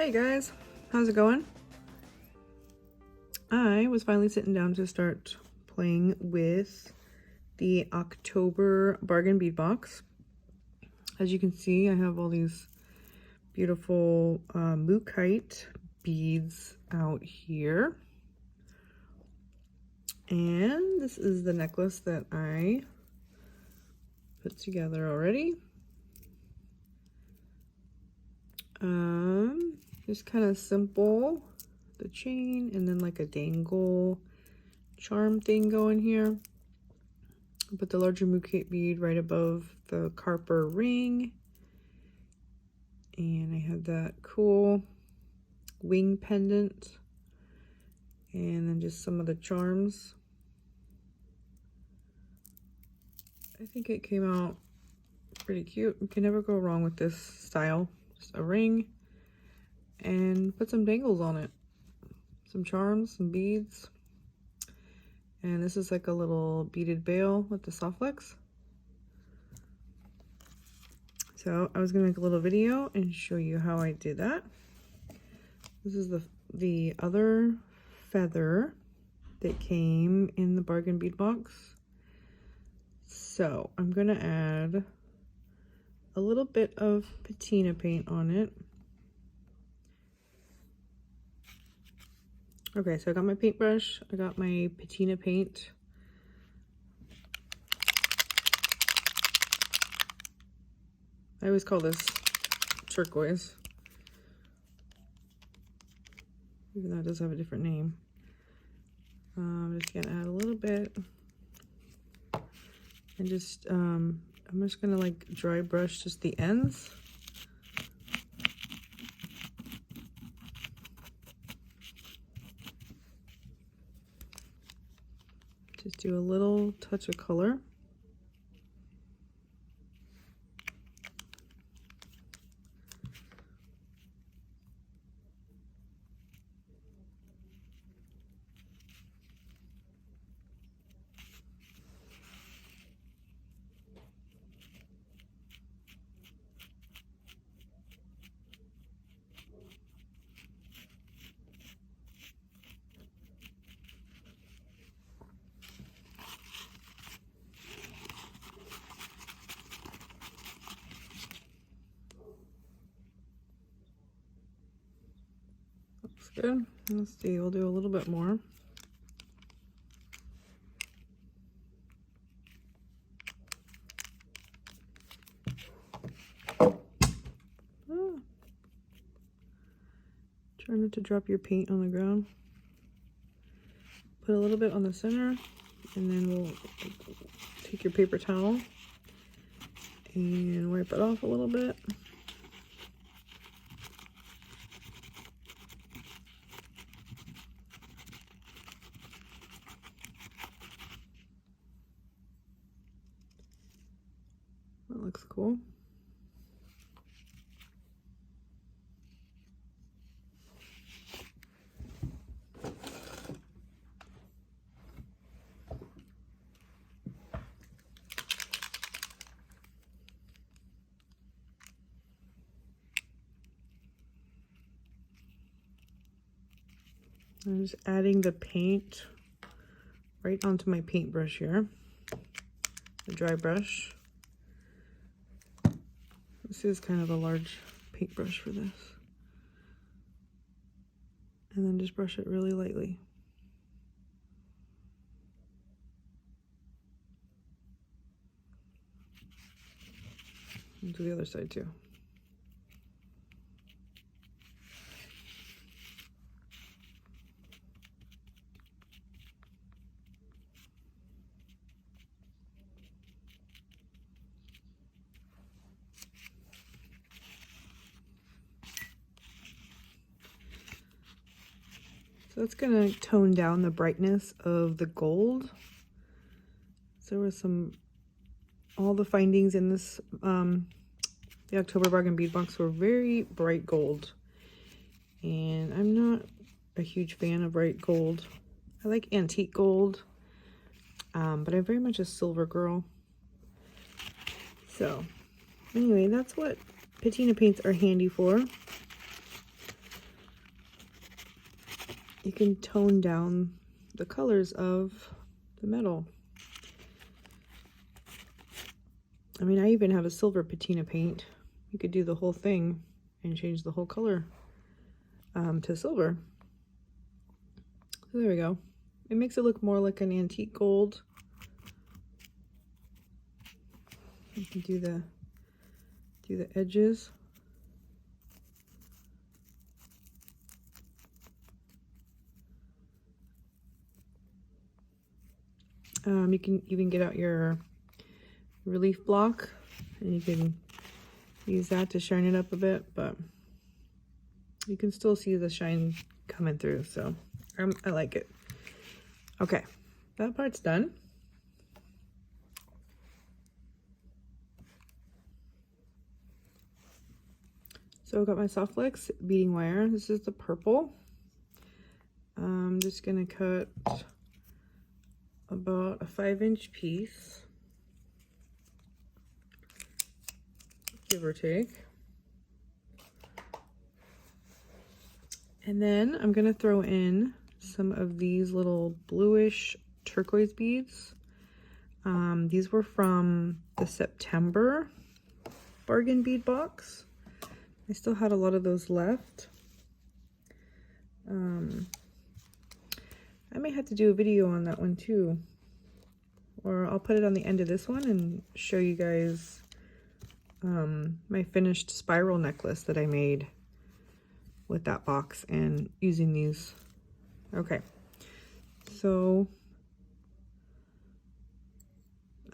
Hey guys, how's it going? I was finally sitting down to start playing with the October Bargain Bead Box. As you can see, I have all these beautiful mookaite beads out here. And this is the necklace that I put together already. Just kind of simple, the chain, and then like a dangle charm thing going here. Put the larger mookaite bead right above the Carper ring. And I have that cool wing pendant. And then just some of the charms. I think it came out pretty cute. You can never go wrong with this style. Just a ring and put some dangles on it. Some charms, some beads. And this is like a little beaded veil with the soft flex. So I was gonna make a little video and show you how I did that. This is the other feather that came in the bargain bead box. So I'm gonna add a little bit of patina paint on it. Okay, so I got my paintbrush, I got my patina paint. I always call this turquoise, even though it does have a different name. I'm just gonna add a little bit, and just I'm just gonna like dry brush just the ends. Just do a little touch of color. Good. Let's see, we'll do a little bit more. Try not to drop your paint on the ground. Put a little bit on the center, and then we'll take your paper towel and wipe it off a little bit. That looks cool. I'm just adding the paint right onto my paintbrush here, the dry brush. This is kind of a large paintbrush for this. And then just brush it really lightly. And to the other side too. So it's gonna tone down the brightness of the gold. So there was all the findings in this, the October Bargain Bead Box were very bright gold. And I'm not a huge fan of bright gold. I like antique gold, but I'm very much a silver girl. So anyway, that's what patina paints are handy for. you can tone down the colors of the metal. I mean, I even have a silver patina paint. You could do the whole thing and change the whole color to silver. So there we go. It makes it look more like an antique gold. You can do the edges. You can even get out your relief block and you can use that to shine it up a bit, but you can still see the shine coming through, so I like it. Okay, that part's done. So I've got my soft flex beading wire. This is the purple. I'm just gonna cut about a 5-inch piece, give or take. And then I'm gonna throw in some of these little bluish turquoise beads. These were from the September Bargain Bead Box. I still had a lot of those left. I may have to do a video on that one too, or I'll put it on the end of this one and show you guys my finished spiral necklace that I made with that box and using these. Okay, so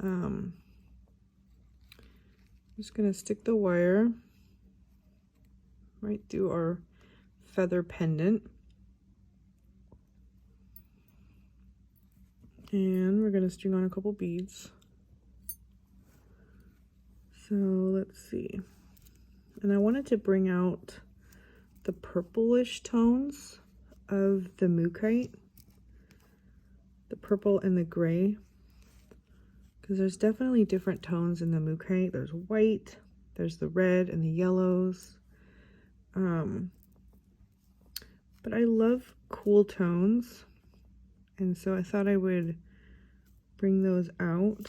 I'm just gonna stick the wire right through our feather pendant. And we're gonna string on a couple beads. So let's see. And I wanted to bring out the purplish tones of the mookaite, the purple and the gray, because there's definitely different tones in the mookaite. There's white, there's the red and the yellows. But I love cool tones, and so I thought I would bring those out.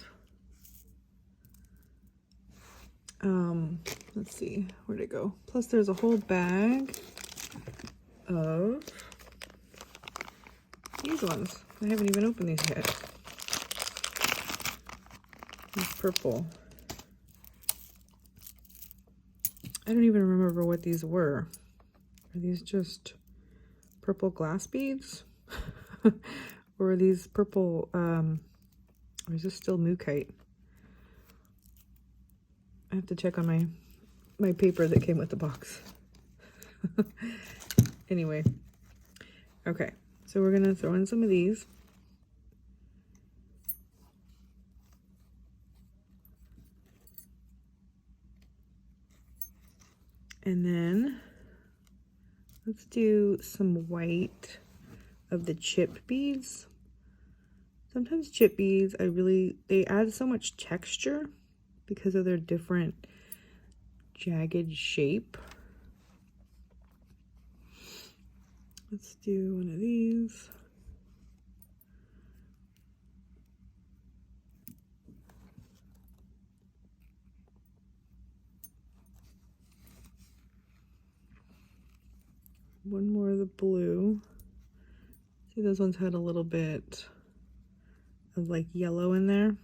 Let's see, where'd it go? Plus there's a whole bag of these ones. I haven't even opened these yet. These purple. I don't even remember what these were. Are these just purple glass beads? Or are these purple, or is this still mookaite? I have to check on my paper that came with the box. Anyway, okay, so we're gonna throw in some of these. And then let's do some white of the chip beads. Sometimes chip beads, they add so much texture because of their different jagged shape. Let's do one of these. One more of the blue. See, those ones had a little bit of like yellow in there.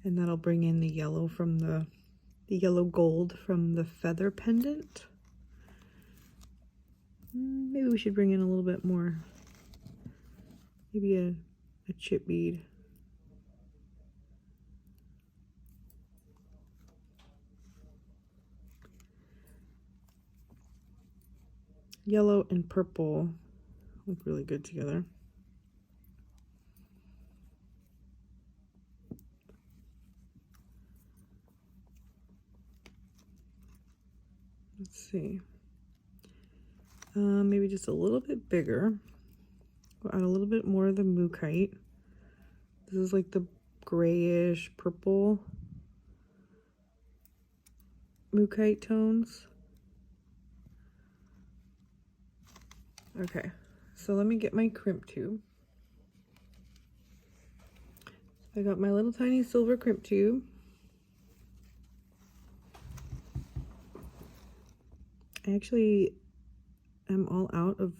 And that'll bring in the yellow from the yellow gold from the feather pendant. Maybe we should bring in a little bit more. Maybe a chip bead. Yellow and purple look really good together. Let's see. Maybe just a little bit bigger. We'll add a little bit more of the mookaite. This is like the grayish purple mookaite tones. Okay, so let me get my crimp tube. I got my little tiny silver crimp tube. I actually am all out of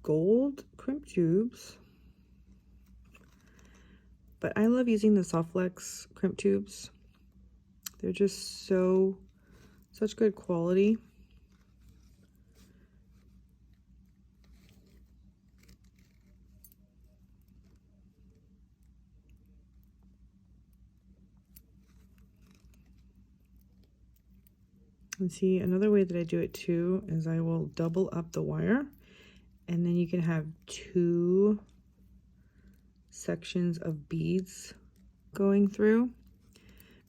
gold crimp tubes, but I love using the Softflex crimp tubes. They're just such good quality. And see, another way that I do it too is I will double up the wire, and then you can have 2 sections of beads going through,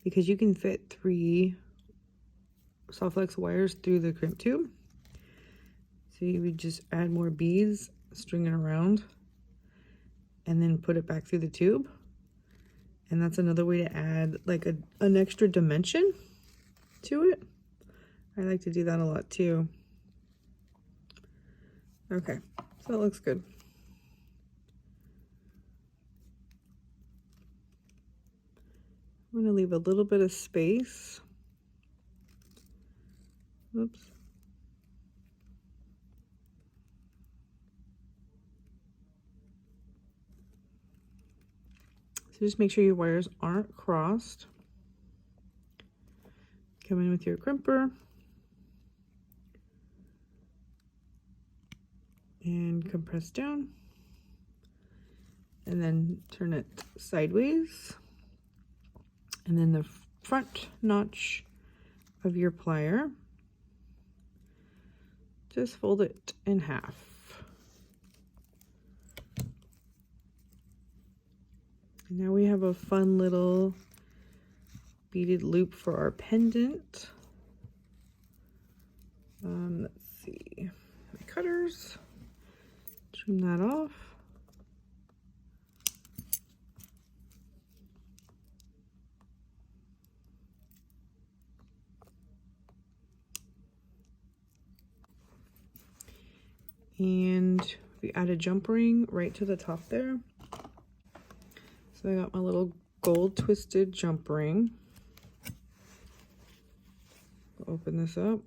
because you can fit 3 Softflex wires through the crimp tube. So you would just add more beads, string it around, and then put it back through the tube. And that's another way to add like an extra dimension to it. I like to do that a lot too. Okay, so that looks good. I'm going to leave a little bit of space. Oops. So just make sure your wires aren't crossed. Come in with your crimper. And compress down. And then turn it sideways. And then the front notch of your plier, just fold it in half. And now we have a fun little beaded loop for our pendant. Let's see, my cutters, trim that off. And we add a jump ring right to the top there. So I got my little gold twisted jump ring. Open this up.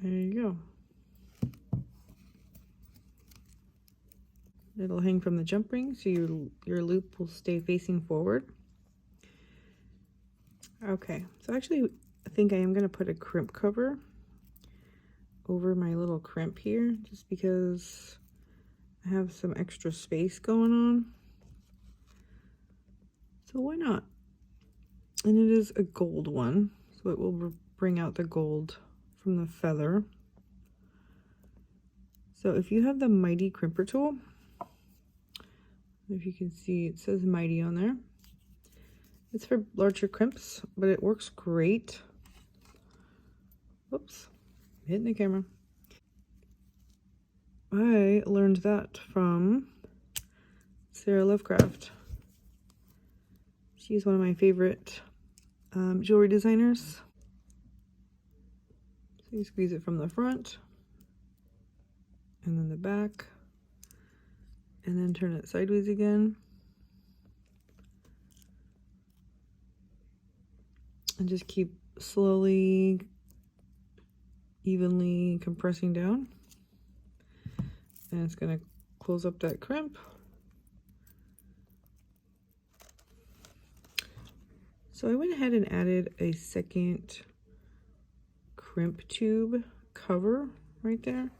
There you go. It'll hang from the jump ring, so your loop will stay facing forward. Okay, so actually I think I am going to put a crimp cover over my little crimp here, just because I have some extra space going on. So why not? And it is a gold one, so it will bring out the gold from the feather. So if you have the Mighty Crimper tool, if you can see, it says Mighty on there. It's for larger crimps, but it works great. Whoops, hitting the camera. I learned that from Sarah Lovecraft. She's one of my favorite jewelry designers. So you squeeze it from the front, and then the back, and then turn it sideways again. And just keep slowly, evenly compressing down. And it's gonna close up that crimp. So I went ahead and added a second crimp tube cover right there.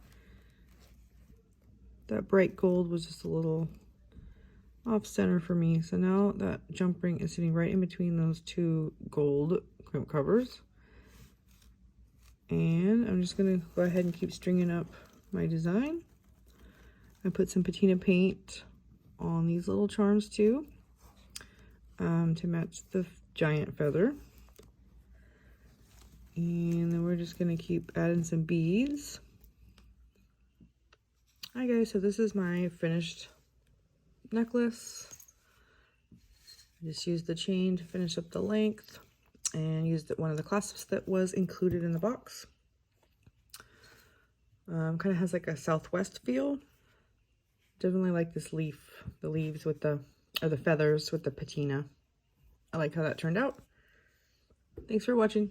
That bright gold was just a little off center for me. So now that jump ring is sitting right in between those 2 gold crimp covers. And I'm just gonna go ahead and keep stringing up my design. I put some patina paint on these little charms too, to match the giant feather. And then we're just gonna keep adding some beads. Hi guys, so this is my finished necklace. I just used the chain to finish up the length and used one of the clasps that was included in the box. Kind of has like a Southwest feel. Definitely like this leaf, the leaves with the, or the feathers with the patina. I like how that turned out. Thanks for watching.